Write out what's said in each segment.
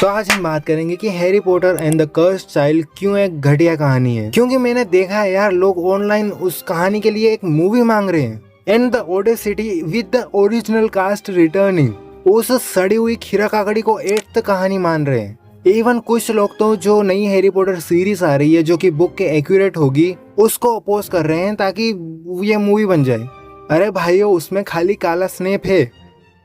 तो आज हम बात करेंगे कि Harry Potter and the cursed child क्यों एक घटिया कहानी है। क्योंकि मैंने देखा है यार, लोग ऑनलाइन उस कहानी के लिए एक मूवी मांग रहे हैं। And the audacity with the original cast returning. उस सड़ी हुई खीरा काकड़ी को एट्थ कहानी मान रहे हैं। इवन कुछ लोग तो जो नई हैरी पॉटर सीरीज आ रही है जो कि बुक के एक्यूरेट होगी उसको अपोज कर रहे हैं ताकि ये मूवी बन जाए। अरे भाइयों, उसमें खाली काला स्नेप है,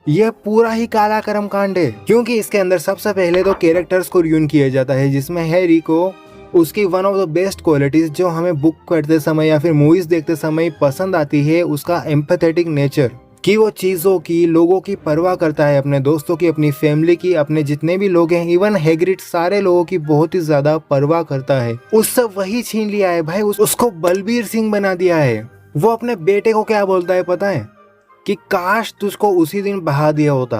यह पूरा ही काला कर्म कांड है। क्योंकि इसके अंदर सबसे पहले तो कैरेक्टर्स को रियून किया जाता है, जिसमें हैरी को उसकी one of the best qualities जो हमें बुक पढ़ते समय या फिर मूवीज देखते समय पसंद आती है, उसका एम्पैथेटिक नेचर, कि वो चीज़ों की, लोगों की परवाह करता है, अपने दोस्तों की, अपनी फैमिली की, अपने जितने भी लोग हैं, इवन हैग्रिड सारे लोगों की बहुत ही ज्यादा परवाह करता है। उससे वही छीन लिया है भाई, उसको बलबीर सिंह बना दिया है। वो अपने बेटे को क्या बोलता है पता है? कि काश तुझको उसी दिन बहा दिया होता।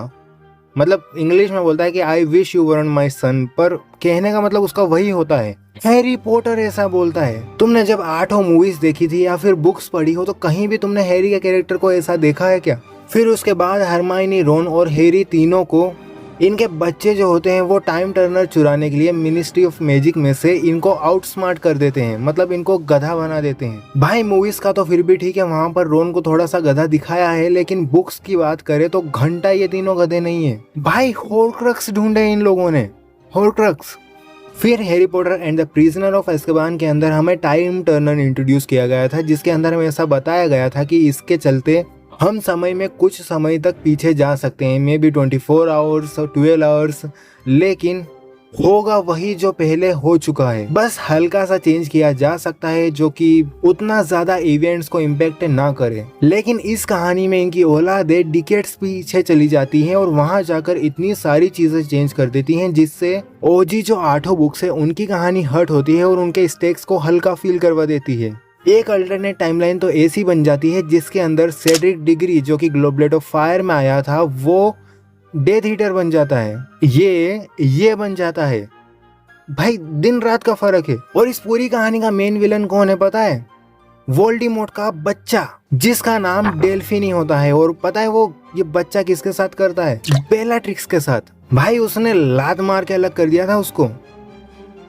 मतलब इंग्लिश में बोलता है कि आई विश यू वरंट माई सन, पर कहने का मतलब उसका वही होता है। हैरी पॉटर ऐसा बोलता है। तुमने जब 8 मूवीज देखी थी या फिर बुक्स पढ़ी हो तो कहीं भी तुमने हैरी के कैरेक्टर को ऐसा देखा है क्या? फिर उसके बाद हरमाइनी, रोन और हैरी तीनों को इनके बच्चे जो होते हैं वो टाइम टर्नर चुराने के लिए मिनिस्ट्री ऑफ मैजिक में से इनको आउटस्मार्ट कर देते हैं, मतलब इनको गधा बना देते हैं। भाई मूवीज का तो फिर भी ठीक है, वहां पर रोन को थोड़ा सा गधा दिखाया है, लेकिन बुक्स की बात करें तो घंटा ये तीनों गधे नहीं है भाई। हॉर्क्रक्स ढूंढे इन लोगों ने, हॉर्क्रक्स। फिर Harry Potter and the prisoner of Azkaban के अंदर हमें टाइम टर्नर इंट्रोड्यूस किया गया था, जिसके अंदर हमें ऐसा बताया गया था कि इसके चलते हम समय में कुछ समय तक पीछे जा सकते हैं, मे बी 24 आवर्स और 12 आवर्स, लेकिन होगा वही जो पहले हो चुका है, बस हल्का सा चेंज किया जा सकता है जो कि उतना ज्यादा इवेंट्स को इम्पैक्ट ना करे। लेकिन इस कहानी में इनकी औलादें डिकेड्स पीछे चली जाती हैं और वहां जाकर इतनी सारी चीजें चेंज कर देती हैं जिससे ओजी जो 8 बुक्स है उनकी कहानी हर्ट होती है और उनके स्टेक्स को हल्का फील करवा देती है। एक अल्टरनेट टाइमलाइन तो ऐसी बन जाती है जिसके अंदर सेड्रिक डिग्री जो कि ग्लोबलेट ऑफ फायर में आया था वो डेथ हीटर बन जाता है, ये बन जाता है। भाई दिन रात का फर्क है। और इस पूरी कहानी का मेन विलन कौन है पता है? वोल्डेमॉर्ट का बच्चा, जिसका नाम डेल्फिनी होता है। और पता है वो ये बच्चा किसके साथ करता है? बेलाट्रिक्स के साथ। भाई उसने लात मार के अलग कर दिया था उसको।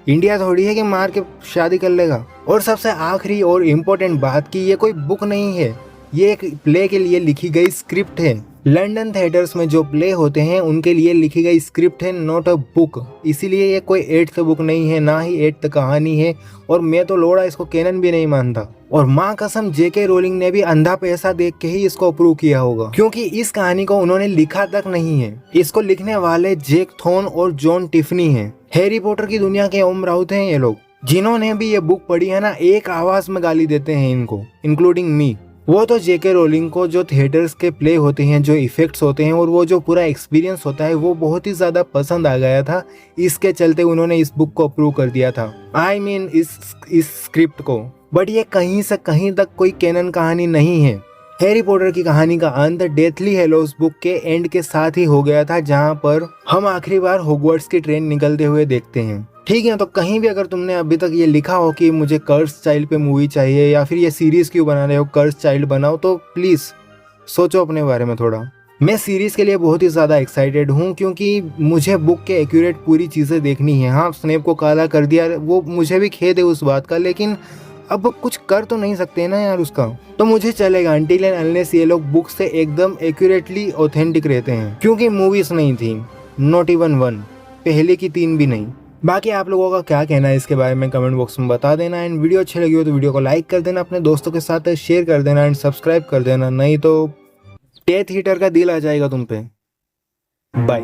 इंडिया थोड़ी है कि मार के शादी कर लेगा। और सबसे आखिरी और इम्पोर्टेंट बात कि ये कोई बुक नहीं है, ये एक प्ले के लिए लिखी गई स्क्रिप्ट है। लंदन थिएटर्स में जो प्ले होते हैं उनके लिए लिखी गई स्क्रिप्ट है, नॉट अ बुक। इसीलिए ये कोई 8th बुक नहीं है, ना ही 8th कहानी है। और मैं तो लोड़ा इसको कैनन भी नहीं मानता। और माँ कसम जेके रोलिंग ने भी अंधा पैसा देख के ही इसको अप्रूव किया होगा, क्योंकि इस कहानी को उन्होंने लिखा तक नहीं है। इसको लिखने वाले जैक थॉर्न और जॉन टिफनी हैं। हैरी पॉटर की दुनिया के ओम राउत हैं ये लोग। जिन्होंने भी ये बुक पढ़ी है ना, एक आवाज में गाली देते हैं इनको, इंक्लूडिंग मी। वो तो जेके रोलिंग को जो थिएटर्स के प्ले होते हैं, जो इफेक्ट्स होते हैं और वो जो पूरा एक्सपीरियंस होता है वो बहुत ही ज्यादा पसंद आ गया था। इसके चलते उन्होंने इस बुक को अप्रूव कर दिया था, आई मीन इस स्क्रिप्ट को। बट ये कहीं से कहीं तक कोई कैनन कहानी नहीं है। हैरी पॉटर की कहानी का अंत डेथली हेलोस बुक के एंड के साथ ही हो गया था, जहाँ पर हम आखिरी बार हॉगवर्ट्स की ट्रेन निकलते हुए देखते हैं। ठीक है, तो कहीं भी अगर तुमने अभी तक ये लिखा हो कि मुझे कर्स चाइल्ड पे मूवी चाहिए या फिर ये सीरीज क्यों बना रहे हो, कर्स चाइल्ड बनाओ, तो प्लीज सोचो अपने बारे में थोड़ा। मैं सीरीज के लिए बहुत ही ज्यादा एक्साइटेड हूँ, क्योंकि मुझे बुक के एक्यूरेट पूरी चीजें देखनी है। हाँ, स्नेप को काला कर दिया, वो मुझे भी खेद है उस बात का, लेकिन अब कुछ कर तो नहीं सकते ना यार उसका। तो मुझे चलेगा अनटिल एंड अनलेस ये लोग बुक से एकदम एक्यूरेटली ऑथेंटिक रहते हैं, क्योंकि मूवीज नहीं थी, नॉट इवन 1, पहले की 3 भी नहीं। बाकी आप लोगों का क्या कहना है इसके बारे में कमेंट बॉक्स में बता देना। एंड वीडियो अच्छी लगी हो तो वीडियो को लाइक कर देना, अपने दोस्तों के साथ शेयर कर देना एंड सब्सक्राइब कर देना, नहीं तो डेथ हीटर का दिल आ जाएगा तुम पे। बाय।